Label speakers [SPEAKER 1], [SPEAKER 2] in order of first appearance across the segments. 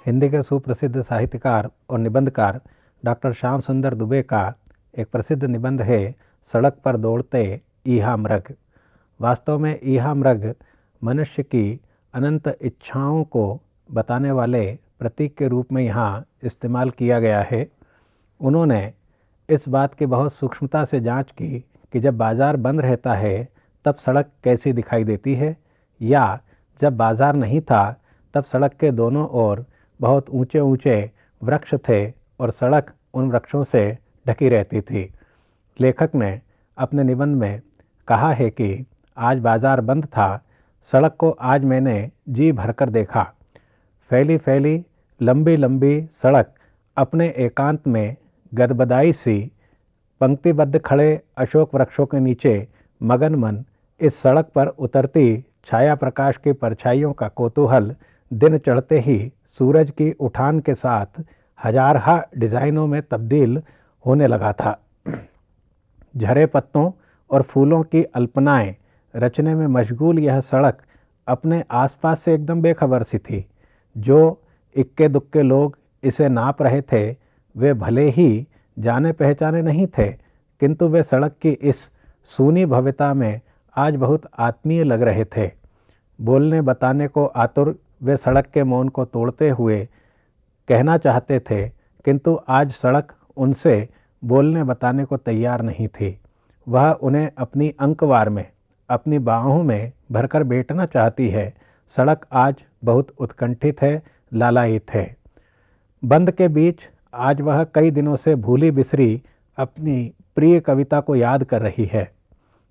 [SPEAKER 1] हिंदी के सुप्रसिद्ध साहित्यकार और निबंधकार डॉक्टर श्याम सुंदर दुबे का एक प्रसिद्ध निबंध है सड़क पर दौड़ते ईहा मृग। वास्तव में ईहा मृग मनुष्य की अनंत इच्छाओं को बताने वाले प्रतीक के रूप में यहाँ इस्तेमाल किया गया है। उन्होंने इस बात की बहुत सूक्ष्मता से जांच की कि जब बाज़ार बंद रहता है तब सड़क कैसी दिखाई देती है, या जब बाज़ार नहीं था तब सड़क के दोनों ओर बहुत ऊंचे ऊंचे वृक्ष थे और सड़क उन वृक्षों से ढकी रहती थी। लेखक ने अपने निबंध में कहा है कि आज बाज़ार बंद था, सड़क को आज मैंने जी भरकर देखा। फैली फैली लंबी लंबी सड़क अपने एकांत में गदबदाई सी, पंक्तिबद्ध खड़े अशोक वृक्षों के नीचे मगन मन इस सड़क पर उतरती छाया प्रकाश की परछाइयों का कौतूहल दिन चढ़ते ही सूरज की उठान के साथ हजारहा डिज़ाइनों में तब्दील होने लगा था। झरे पत्तों और फूलों की अल्पनाएं रचने में मशगूल यह सड़क अपने आसपास से एकदम बेखबर सी थी। जो इक्के दुक्के लोग इसे नाप रहे थे वे भले ही जाने पहचाने नहीं थे, किंतु वे सड़क की इस सूनी भव्यता में आज बहुत आत्मीय लग रहे थे। बोलने बताने को आतुर वे सड़क के मौन को तोड़ते हुए कहना चाहते थे, किंतु आज सड़क उनसे बोलने बताने को तैयार नहीं थी। वह उन्हें अपनी अंकवार में, अपनी बाहों में भरकर बैठना चाहती है। सड़क आज बहुत उत्कंठित है, लालायित है। बंद के बीच आज वह कई दिनों से भूली बिसरी अपनी प्रिय कविता को याद कर रही है।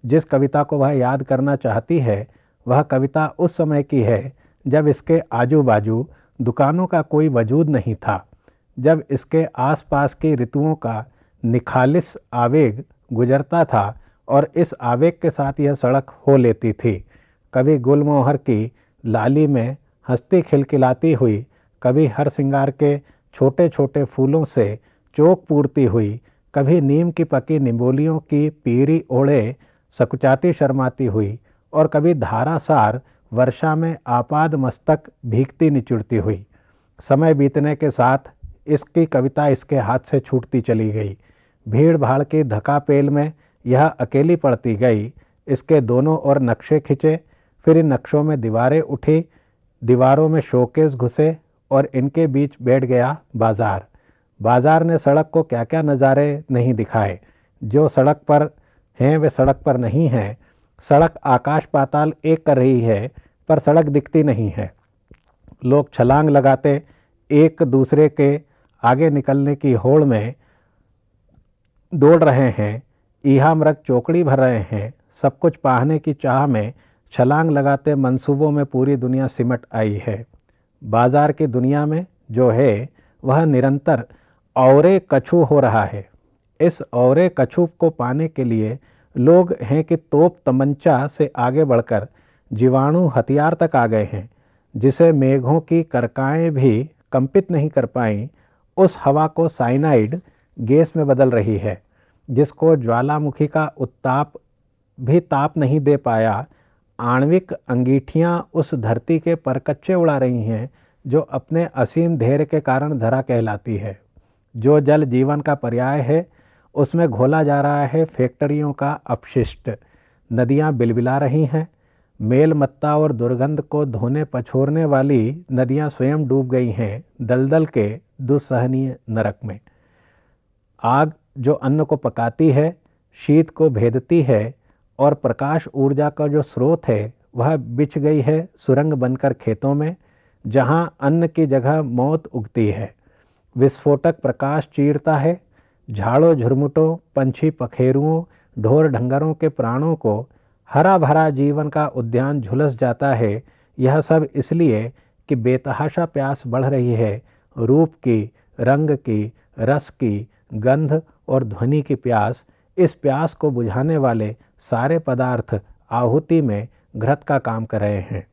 [SPEAKER 1] जिस कविता को वह याद करना चाहती है वह कविता उस समय की है जब इसके आजू बाजू दुकानों का कोई वजूद नहीं था, जब इसके आसपास की ऋतुओं का निखालिस आवेग गुजरता था और इस आवेग के साथ यह सड़क हो लेती थी। कभी गुलमोहर की लाली में हंसती खिलखिलाती हुई, कभी हर सिंगार के छोटे छोटे फूलों से चौक पूरती हुई, कभी नीम की पकी निम्बोलियों की पीरी ओढ़े सकुचाती शर्माती हुई, और कभी धारासार वर्षा में आपाद मस्तक भीगती निचुड़ती हुई। समय बीतने के साथ इसकी कविता इसके हाथ से छूटती चली गई। भीड़ भाड़ की धकापेल में यह अकेली पड़ती गई। इसके दोनों ओर नक्शे खिंचे, फिर इन नक्शों में दीवारें उठी, दीवारों में शोकेस घुसे और इनके बीच बैठ गया बाज़ार। बाज़ार ने सड़क को क्या क्या नज़ारे नहीं दिखाए। जो सड़क पर हैं वे सड़क पर नहीं हैं। सड़क आकाश पाताल एक कर रही है पर सड़क दिखती नहीं है। लोग छलांग लगाते एक दूसरे के आगे निकलने की होड़ में दौड़ रहे हैं। ईहा मृग चौकड़ी भर रहे हैं। सब कुछ पाने की चाह में छलांग लगाते मंसूबों में पूरी दुनिया सिमट आई है। बाज़ार की दुनिया में जो है वह निरंतर औरे कछू हो रहा है। इस औरे कछू को पाने के लिए लोग हैं कि तोप तमंचा से आगे बढ़कर जीवाणु हथियार तक आ गए हैं। जिसे मेघों की करकाएं भी कंपित नहीं कर पाईं, उस हवा को साइनाइड गैस में बदल रही है। जिसको ज्वालामुखी का उत्ताप भी ताप नहीं दे पाया, आणविक अंगीठियां उस धरती के परकच्चे उड़ा रही हैं जो अपने असीम धैर्य के कारण धरा कहलाती है। जो जल जीवन का पर्याय है उसमें घोला जा रहा है फैक्ट्रियों का अपशिष्ट। नदियां बिलबिला रही हैं। मेलमत्ता और दुर्गंध को धोने पछोरने वाली नदियां स्वयं डूब गई हैं दलदल के दुस्सहनीय नरक में। आग जो अन्न को पकाती है, शीत को भेदती है और प्रकाश ऊर्जा का जो स्रोत है वह बिछ गई है सुरंग बनकर खेतों में, जहां अन्न की जगह मौत उगती है। विस्फोटक प्रकाश चीरता है। झाड़ों झुरमुटों, पंछी पखेरुओं, ढोर ढंगरों के प्राणों को हरा भरा जीवन का उद्यान झुलस जाता है। यह सब इसलिए कि बेतहाशा प्यास बढ़ रही है, रूप की, रंग की, रस की, गंध और ध्वनि की प्यास। इस प्यास को बुझाने वाले सारे पदार्थ आहुति में घृत का काम कर रहे हैं।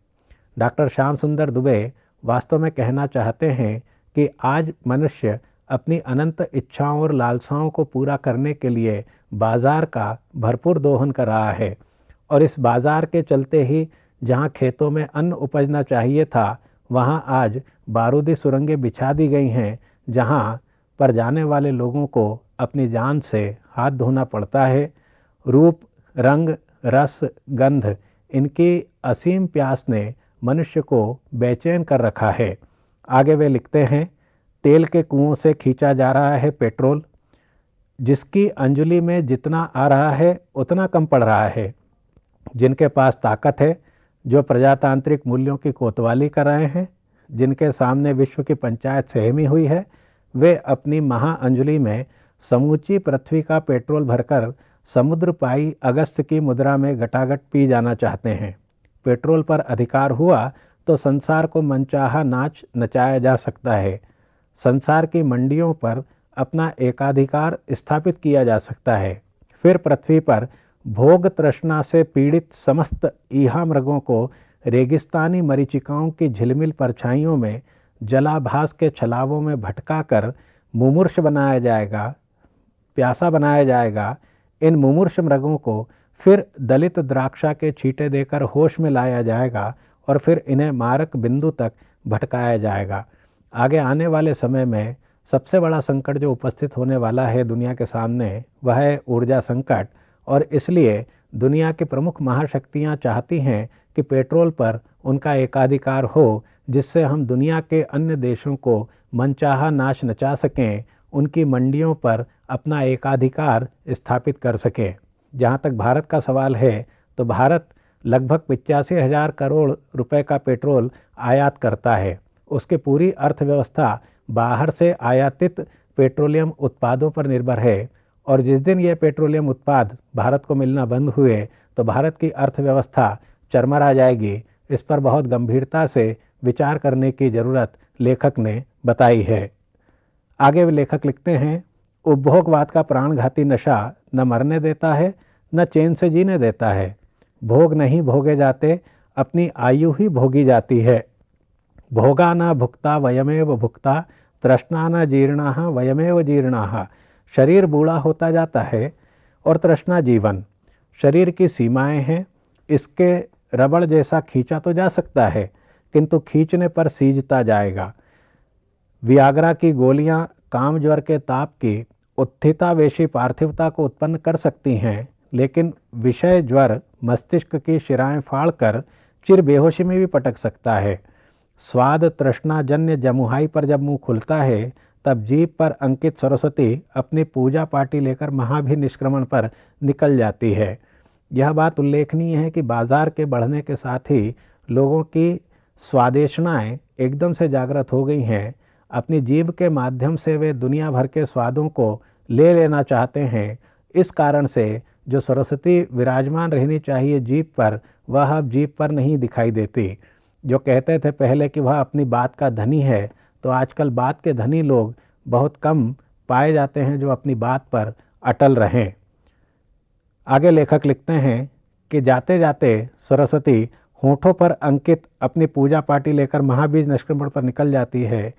[SPEAKER 1] डॉक्टर श्याम सुंदर दुबे वास्तव में कहना चाहते हैं कि आज मनुष्य अपनी अनंत इच्छाओं और लालसाओं को पूरा करने के लिए बाज़ार का भरपूर दोहन कर रहा है, और इस बाज़ार के चलते ही जहाँ खेतों में अन्न उपजना चाहिए था वहाँ आज बारूदी सुरंगें बिछा दी गई हैं, जहाँ पर जाने वाले लोगों को अपनी जान से हाथ धोना पड़ता है। रूप, रंग, रस, गंध, इनकी असीम प्यास ने मनुष्य को बेचैन कर रखा है। आगे वे लिखते हैं, तेल के कुओं से खींचा जा रहा है पेट्रोल, जिसकी अंजलि में जितना आ रहा है उतना कम पड़ रहा है। जिनके पास ताकत है, जो प्रजातांत्रिक मूल्यों की कोतवाली कर रहे हैं, जिनके सामने विश्व की पंचायत सहमी हुई है, वे अपनी महाअंजलि में समूची पृथ्वी का पेट्रोल भरकर समुद्र पाई अगस्त की मुद्रा में घटाघट पी जाना चाहते हैं। पेट्रोल पर अधिकार हुआ तो संसार को मनचाहा नाच नचाया जा सकता है। संसार की मंडियों पर अपना एकाधिकार स्थापित किया जा सकता है। फिर पृथ्वी पर भोग तृष्णा से पीड़ित समस्त ईहा मृगों को रेगिस्तानी मरीचिकाओं की झिलमिल परछाइयों में जलाभास के छलावों में भटका कर मुमूर्ष बनाया जाएगा, प्यासा बनाया जाएगा। इन मुमूर्ष मृगों को फिर दलित द्राक्षा के छींटे देकर होश में लाया जाएगा और फिर इन्हें मारक बिंदु तक भटकाया जाएगा। आगे आने वाले समय में सबसे बड़ा संकट जो उपस्थित होने वाला है दुनिया के सामने, वह है ऊर्जा संकट। और इसलिए दुनिया की प्रमुख महाशक्तियां चाहती हैं कि पेट्रोल पर उनका एकाधिकार हो, जिससे हम दुनिया के अन्य देशों को मनचाहा नाच नचा सकें, उनकी मंडियों पर अपना एकाधिकार स्थापित कर सकें। जहाँ तक भारत का सवाल है, तो भारत लगभग 85,000 करोड़ रुपए का पेट्रोल आयात करता है। उसकी पूरी अर्थव्यवस्था बाहर से आयातित पेट्रोलियम उत्पादों पर निर्भर है, और जिस दिन ये पेट्रोलियम उत्पाद भारत को मिलना बंद हुए तो भारत की अर्थव्यवस्था चरमरा जाएगी। इस पर बहुत गंभीरता से विचार करने की ज़रूरत लेखक ने बताई है। आगे वे लेखक लिखते हैं, उपभोगवाद का प्राणघाती नशा न मरने देता है न चैन से जीने देता है। भोग नहीं भोगे जाते, अपनी आयु ही भोगी जाती है। भोगा न भुक्ता वयमेव भुक्ता, तृष्णा न जीर्णाः वयमेव जीर्णाः। शरीर बूढ़ा होता जाता है और तृष्णा जीवन। शरीर की सीमाएं हैं, इसके रबड़ जैसा खींचा तो जा सकता है, किंतु खींचने पर सीजता जाएगा। वियाग्रा की गोलियां काम ज्वर के ताप की उत्थितावेशी पार्थिवता को उत्पन्न कर सकती हैं, लेकिन विषय ज्वर मस्तिष्क की शिराएं फाड़कर चिर बेहोशी में भी पटक सकता है। स्वाद तृष्णा जन्य जमुहाई पर जब मुंह खुलता है, तब जीभ पर अंकित सरस्वती अपनी पूजा पाटी लेकर महाभिनिष्क्रमण पर निकल जाती है। यह बात उल्लेखनीय है कि बाजार के बढ़ने के साथ ही लोगों की स्वादेशनाएं एकदम से जागृत हो गई हैं। अपनी जीभ के माध्यम से वे दुनिया भर के स्वादों को ले लेना चाहते हैं। इस कारण से जो सरस्वती विराजमान रहनी चाहिए जीभ पर, वह अब जीभ पर नहीं दिखाई देती। जो कहते थे पहले कि वह अपनी बात का धनी है, तो आजकल बात के धनी लोग बहुत कम पाए जाते हैं जो अपनी बात पर अटल रहें। आगे लेखक लिखते हैं कि जाते जाते सरस्वती होठों पर अंकित अपनी पूजा पाटी लेकर महाबीज निष्क्रमण पर निकल जाती है।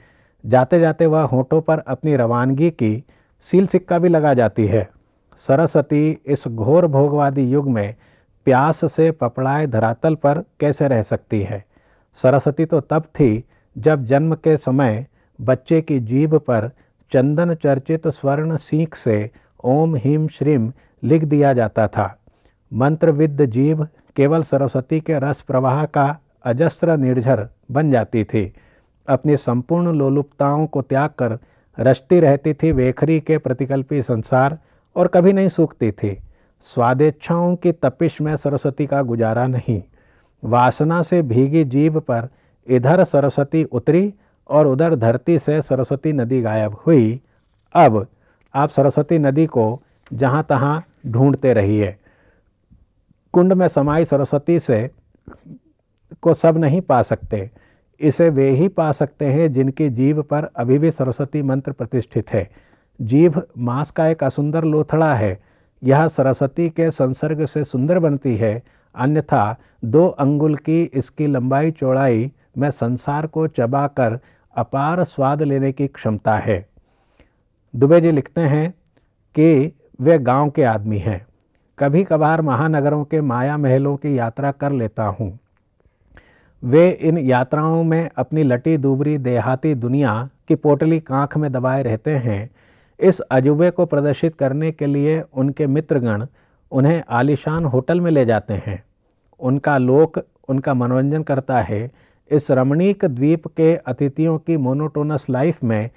[SPEAKER 1] जाते जाते वह होठों पर अपनी रवानगी की सील सिक्का भी लगा जाती है। सरस्वती इस घोर भोगवादी युग में प्यास से पपड़ाए धरातल पर कैसे रह सकती है। सरस्वती तो तब थी जब जन्म के समय बच्चे की जीभ पर चंदन चर्चित स्वर्ण सीख से ओम ह्रीं श्रीं लिख दिया जाता था। मंत्रविद्ध जीभ केवल सरस्वती के रस प्रवाह का अजस्र निर्झर बन जाती थी। अपनी संपूर्ण लोलुपताओं को त्याग कर रचती रहती थी वेखरी के प्रतिकल्पी संसार, और कभी नहीं सूखती थी। स्वादेच्छाओं की तपिश में सरस्वती का गुजारा नहीं। वासना से भीगी जीभ पर इधर सरस्वती उतरी और उधर धरती से सरस्वती नदी गायब हुई। अब आप सरस्वती नदी को जहाँ तहाँ ढूंढते रहिए। कुंड में समाई सरस्वती से को सब नहीं पा सकते। इसे वे ही पा सकते हैं जिनकी जीभ पर अभी भी सरस्वती मंत्र प्रतिष्ठित है। जीभ मांस का एक असुंदर लोथड़ा है। यह सरस्वती के संसर्ग से सुंदर बनती है, अन्यथा 2 अंगुल की इसकी लंबाई चौड़ाई में संसार को चबाकर अपार स्वाद लेने की क्षमता है। दुबे जी लिखते हैं कि वे गांव के आदमी हैं। कभी कभार महानगरों के माया महलों की यात्रा कर लेता हूँ। वे इन यात्राओं में अपनी लटी दूबरी देहाती दुनिया की पोटली कांख में दबाए रहते हैं। इस अजूबे को प्रदर्शित करने के लिए उनके मित्रगण उन्हें आलीशान होटल में ले जाते हैं। उनका लोक उनका मनोरंजन करता है। इस रमणीक द्वीप के अतिथियों की मोनोटोनस लाइफ में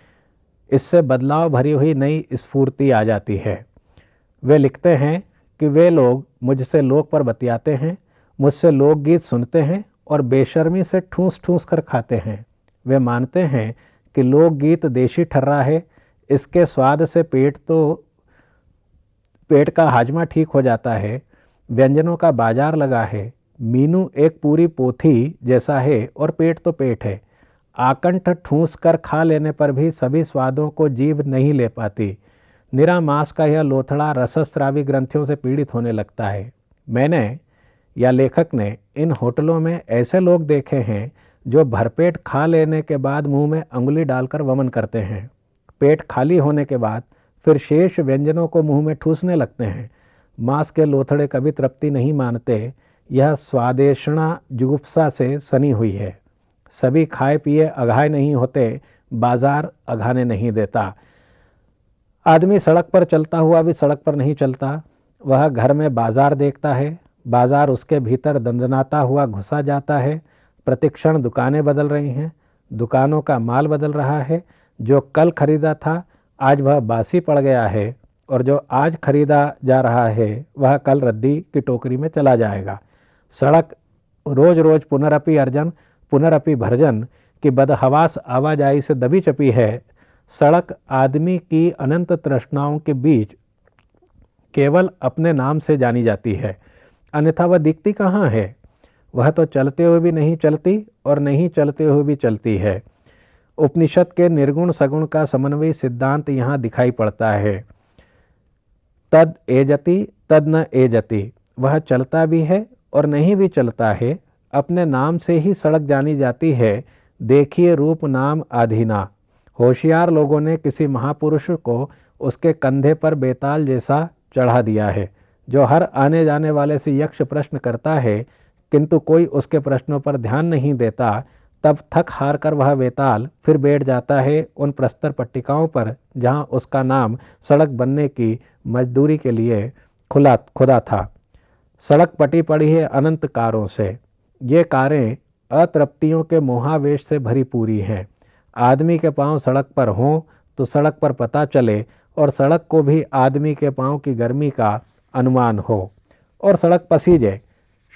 [SPEAKER 1] इससे बदलाव भरी हुई नई स्फूर्ति आ जाती है। वे लिखते हैं कि वे लोग मुझसे लोक पर बतियाते हैं, मुझसे लोकगीत सुनते हैं और बेशर्मी से ठूस ठूस कर खाते हैं। वे मानते हैं कि लोकगीत देशी ठर्रा है, इसके स्वाद से पेट का हाजमा ठीक हो जाता है। व्यंजनों का बाजार लगा है। मीनू एक पूरी पोथी जैसा है और पेट तो पेट है। आकंठ ठूस कर खा लेने पर भी सभी स्वादों को जीभ नहीं ले पाती। निरा मांस का यह लोथड़ा रसस्रावी ग्रंथियों से पीड़ित होने लगता है। मैंने या लेखक ने इन होटलों में ऐसे लोग देखे हैं जो भरपेट खा लेने के बाद मुंह में अंगुली डालकर वमन करते हैं। पेट खाली होने के बाद फिर शेष व्यंजनों को मुंह में ठूसने लगते हैं। मांस के लोथड़े कभी तृप्ति नहीं मानते। यह स्वादेषणा जुगुप्सा से सनी हुई है। सभी खाए पिए अघाए नहीं होते, बाजार अघाने नहीं देता। आदमी सड़क पर चलता हुआ भी सड़क पर नहीं चलता। वह घर में बाजार देखता है, बाजार उसके भीतर दंदनाता हुआ घुसा जाता है। प्रतिक्षण दुकानें बदल रही हैं, दुकानों का माल बदल रहा है। जो कल खरीदा था आज वह बासी पड़ गया है और जो आज खरीदा जा रहा है वह कल रद्दी की टोकरी में चला जाएगा। सड़क रोज रोज पुनरअपि भर्जन की बदहवास आवाजाही से दबी चपी है। सड़क आदमी की अनंत तृष्णाओं के बीच केवल अपने नाम से जानी जाती है, अन्यथा वह दिखती कहाँ है। वह तो चलते हुए भी नहीं चलती और नहीं चलते हुए भी चलती है। उपनिषद के निर्गुण सगुण का समन्वय सिद्धांत यहाँ दिखाई पड़ता है। तद एजति तद न एजति। वह चलता भी है और नहीं भी चलता है। अपने नाम से ही सड़क जानी जाती है। देखिए रूप नाम आधीना। होशियार लोगों ने किसी महापुरुष को उसके कंधे पर बेताल जैसा चढ़ा दिया है, जो हर आने जाने वाले से यक्ष प्रश्न करता है, किंतु कोई उसके प्रश्नों पर ध्यान नहीं देता। तब थक हार कर वह बेताल फिर बैठ जाता है उन प्रस्तर पट्टिकाओं पर जहाँ उसका नाम सड़क बनने की मजदूरी के लिए खुदा था। सड़क पटी पड़ी है अनंत कारों से। ये कारें अतृप्तियों के मोहावेश से भरी पूरी हैं। आदमी के पांव सड़क पर हों तो सड़क पर पता चले और सड़क को भी आदमी के पांव की गर्मी का अनुमान हो और सड़क पसीजे।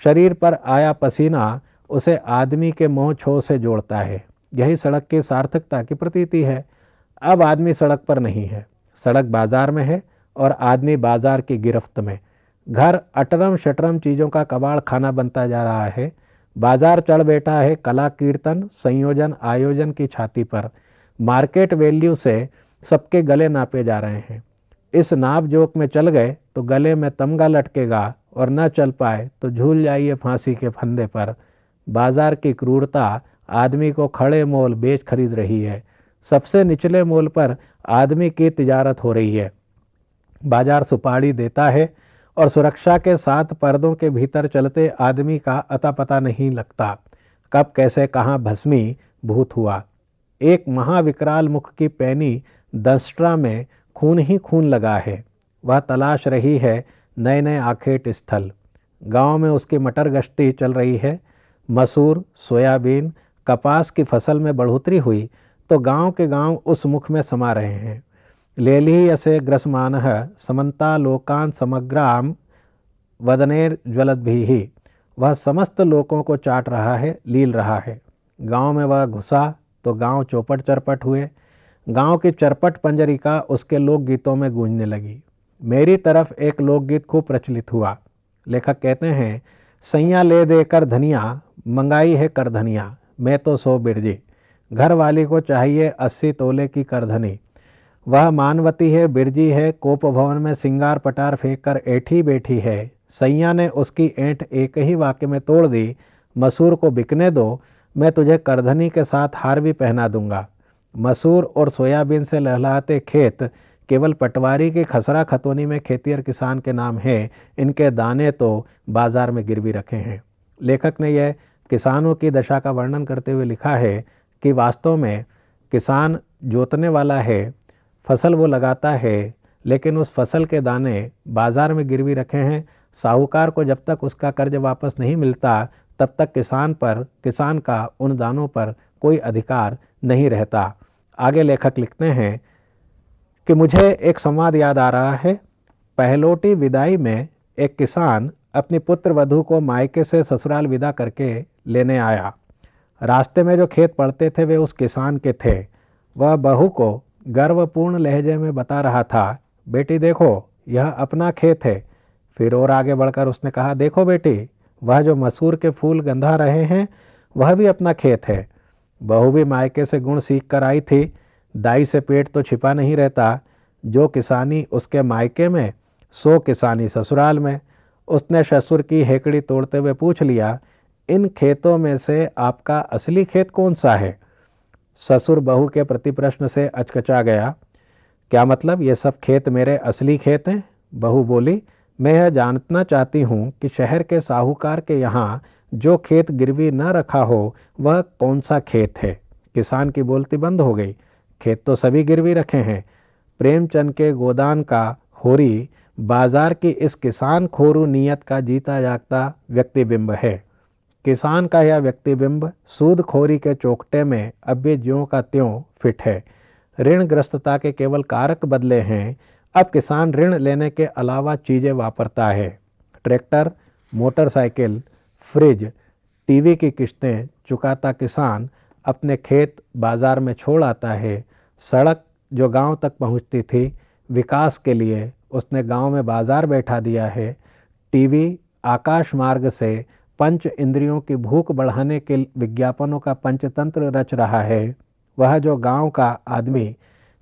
[SPEAKER 1] शरीर पर आया पसीना उसे आदमी के मोह छोह से जोड़ता है। यही सड़क की सार्थकता की प्रतीति है। अब आदमी सड़क पर नहीं है, सड़क बाजार में है और आदमी बाजार की गिरफ्त में। घर अटरम शटरम चीज़ों का कबाड़ खाना बनता जा रहा है। बाजार चढ़ बैठा है कला कीर्तन संयोजन आयोजन की छाती पर। मार्केट वैल्यू से सबके गले नापे जा रहे हैं। इस नाप जोक में चल गए तो गले में तमगा लटकेगा और न चल पाए तो झूल जाइए फांसी के फंदे पर। बाजार की क्रूरता आदमी को खड़े मोल बेच खरीद रही है। सबसे निचले मोल पर आदमी की तिजारत हो रही है। बाजार सुपाड़ी देता है और सुरक्षा के साथ पर्दों के भीतर चलते आदमी का अता पता नहीं लगता, कब कैसे कहाँ भस्मी भूत हुआ। एक महाविकराल मुख की पैनी दंष्ट्रा में खून ही खून लगा है। वह तलाश रही है नए नए आखेट स्थल। गांव में उसकी मटर गश्ती चल रही है। मसूर सोयाबीन कपास की फसल में बढ़ोतरी हुई तो गांव के गांव उस मुख में समा रहे हैं। लेलीयसे ग्रसमानः समन्ता लोकान समग्राम वदनेर ज्वलद्भिः। वह समस्त लोगों को चाट रहा है, लील रहा है। गांव में वह घुसा तो गांव चौपट चरपट हुए। गांव की चरपट पंजरिका उसके लोकगीतों में गूंजने लगी। मेरी तरफ एक लोकगीत खूब प्रचलित हुआ। लेखक कहते हैं, सैया ले देकर धनिया मंगाई है करधनिया, मैं तो 100 बिरजी। घर वाली को चाहिए 80 तोले की करधनी। वह मानवती है, बिरजी है, कोप भवन में सिंगार पटार फेंक कर ऐठी बैठी है। सैया ने उसकी ऐंठ एक ही वाक्य में तोड़ दी, मसूर को बिकने दो, मैं तुझे करधनी के साथ हार भी पहना दूंगा। मसूर और सोयाबीन से लहलाते खेत केवल पटवारी के खसरा खतौनी में खेतिहर किसान के नाम है। इनके दाने तो बाजार में गिरवी रखे हैं। लेखक ने यह किसानों की दशा का वर्णन करते हुए लिखा है कि वास्तव में किसान जोतने वाला है, फसल वो लगाता है, लेकिन उस फसल के दाने बाजार में गिरवी रखे हैं। साहूकार को जब तक उसका कर्ज वापस नहीं मिलता तब तक किसान का उन दानों पर कोई अधिकार नहीं रहता। आगे लेखक लिखते हैं कि मुझे एक संवाद याद आ रहा है। पहलोटी विदाई में एक किसान अपनी पुत्र वधू को मायके से ससुराल विदा करके लेने आया। रास्ते में जो खेत पड़ते थे वे उस किसान के थे। वह बहू को गर्वपूर्ण लहजे में बता रहा था, बेटी देखो यह अपना खेत है। फिर और आगे बढ़कर उसने कहा, देखो बेटी वह जो मसूर के फूल गंधा रहे हैं वह भी अपना खेत है। बहू भी मायके से गुण सीख कर आई थी। दाई से पेट तो छिपा नहीं रहता। जो किसानी उसके मायके में सो किसानी ससुराल में। उसने ससुर की हेकड़ी तोड़ते हुए पूछ लिया, इन खेतों में से आपका असली खेत कौन सा है? ससुर बहू के प्रति प्रश्न से अचकचा गया। क्या मतलब, ये सब खेत मेरे असली खेत हैं? बहू बोली, मैं यह जानना चाहती हूँ कि शहर के साहूकार के यहाँ जो खेत गिरवी न रखा हो वह कौन सा खेत है? किसान की बोलती बंद हो गई। खेत तो सभी गिरवी रखे हैं। प्रेमचंद के गोदान का होरी बाजार की इस किसान खोरू नीयत का जीता जागता व्यक्तिबिंब है। किसान का यह व्यक्तिबिंब सूदखोरी के चौखटे में अब भी ज्यों का त्यों फिट है। ऋणग्रस्तता के केवल कारक बदले हैं। अब किसान ऋण लेने के अलावा चीज़ें वापरता है। ट्रैक्टर, मोटरसाइकिल, फ्रिज, टीवी की किस्तें चुकाता किसान अपने खेत बाजार में छोड़ आता है। सड़क जो गांव तक पहुंचती थी, विकास के लिए उसने गांव में बाजार बैठा दिया है। टीवी आकाश मार्ग से पंच इंद्रियों की भूख बढ़ाने के विज्ञापनों का पंचतंत्र रच रहा है। वह जो गांव का आदमी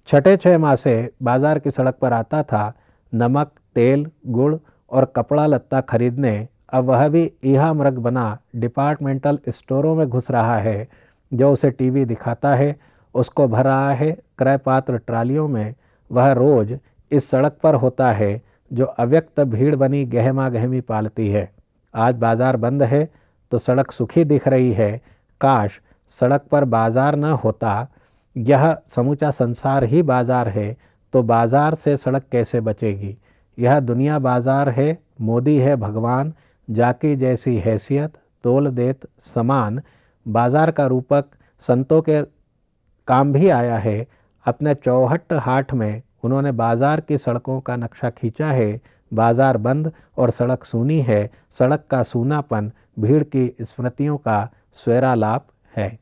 [SPEAKER 1] छठे 6 माह से बाजार की सड़क पर आता था नमक, तेल, गुड़ और कपड़ा लत्ता खरीदने, अब वह भी इहा मृग बना डिपार्टमेंटल स्टोरों में घुस रहा है। जो उसे टीवी दिखाता है उसको भर रहा है क्रय पात्र ट्रालियों में। वह रोज इस सड़क पर होता है जो अव्यक्त भीड़ बनी गहमा गहमी पालती है। आज बाजार बंद है तो सड़क सुखी दिख रही है। काश सड़क पर बाजार न होता। यह समूचा संसार ही बाजार है तो बाजार से सड़क कैसे बचेगी? यह दुनिया बाजार है, मोदी है भगवान, जाकी जैसी हैसियत तोल देत समान। बाजार का रूपक संतों के काम भी आया है। अपने चौहट हाट में उन्होंने बाजार की सड़कों का नक्शा खींचा है। बाजार बंद और सड़क सूनी है। सड़क का सूनापन भीड़ की स्मृतियों का स्वैरालाप है।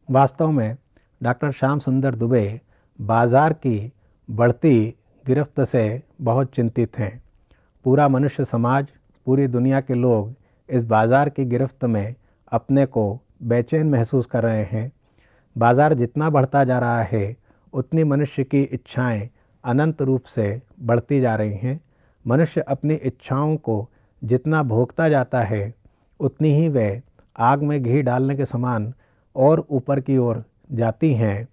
[SPEAKER 1] वास्तव में डॉक्टर श्याम सुंदर दुबे बाजार की बढ़ती गिरफ्त से बहुत चिंतित हैं। पूरा मनुष्य समाज, पूरी दुनिया के लोग इस बाजार की गिरफ्त में अपने को बेचैन महसूस कर रहे हैं। बाजार जितना बढ़ता जा रहा है उतनी मनुष्य की इच्छाएं अनंत रूप से बढ़ती जा रही हैं। मनुष्य अपनी इच्छाओं को जितना भोगता जाता है उतनी ही वह आग में घी डालने के समान और ऊपर की ओर जाती हैं।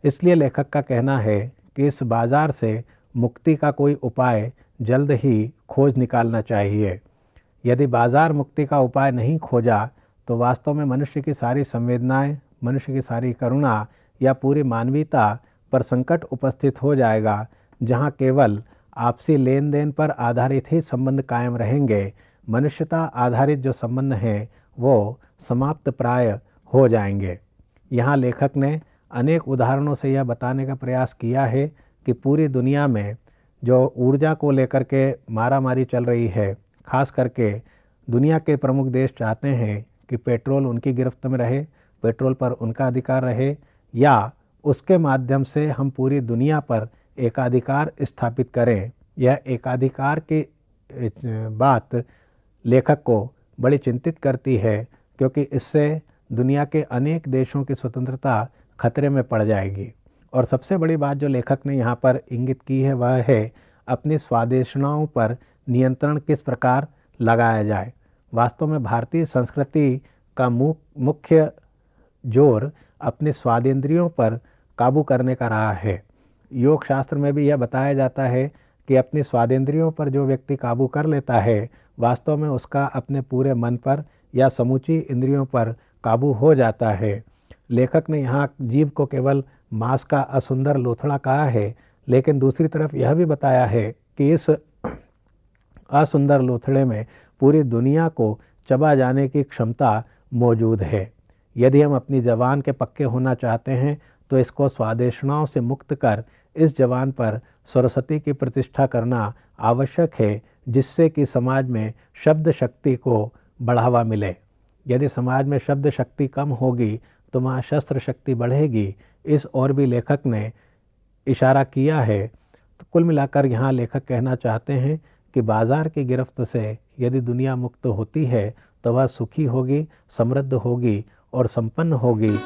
[SPEAKER 1] इसलिए लेखक का कहना है कि इस बाजार से मुक्ति का कोई उपाय जल्द ही खोज निकालना चाहिए। यदि बाजार मुक्ति का उपाय नहीं खोजा तो वास्तव में मनुष्य की सारी संवेदनाएं, मनुष्य की सारी करुणा या पूरी मानवीयता पर संकट उपस्थित हो जाएगा। जहां केवल आपसी लेन देन पर आधारित ही संबंध कायम रहेंगे, मनुष्यता आधारित जो संबंध हैं वो समाप्त प्राय हो जाएंगे। यहाँ लेखक ने अनेक उदाहरणों से यह बताने का प्रयास किया है कि पूरी दुनिया में जो ऊर्जा को लेकर के मारामारी चल रही है, खास करके दुनिया के प्रमुख देश चाहते हैं कि पेट्रोल उनकी गिरफ्त में रहे, पेट्रोल पर उनका अधिकार रहे, या उसके माध्यम से हम पूरी दुनिया पर एकाधिकार स्थापित करें। यह एकाधिकार की बात लेखक को बड़ी चिंतित करती है, क्योंकि इससे दुनिया के अनेक देशों की स्वतंत्रता खतरे में पड़ जाएगी। और सबसे बड़ी बात जो लेखक ने यहाँ पर इंगित की है वह है अपनी स्वादेशनाओं पर नियंत्रण किस प्रकार लगाया जाए। वास्तव में भारतीय संस्कृति का मुख्य जोर अपने स्वादेंद्रियों पर काबू करने का रहा है। योग शास्त्र में भी यह बताया जाता है कि अपनी स्वादेंद्रियों पर जो व्यक्ति काबू कर लेता है, वास्तव में उसका अपने पूरे मन पर या समूची इंद्रियों पर काबू हो जाता है। लेखक ने यहाँ जीव को केवल मांस का असुंदर लोथड़ा कहा है, लेकिन दूसरी तरफ यह भी बताया है कि इस असुंदर लोथड़े में पूरी दुनिया को चबा जाने की क्षमता मौजूद है। यदि हम अपनी जबान के पक्के होना चाहते हैं तो इसको स्वादेषणाओं से मुक्त कर इस जबान पर सरस्वती की प्रतिष्ठा करना आवश्यक है, जिससे कि समाज में शब्द शक्ति को बढ़ावा मिले। यदि समाज में शब्द शक्ति कम होगी तो वहाँ शस्त्र शक्ति बढ़ेगी, इस ओर भी लेखक ने इशारा किया है। तो कुल मिलाकर यहाँ लेखक कहना चाहते हैं कि बाजार की गिरफ्त से यदि दुनिया मुक्त होती है तो वह सुखी होगी, समृद्ध होगी और संपन्न होगी।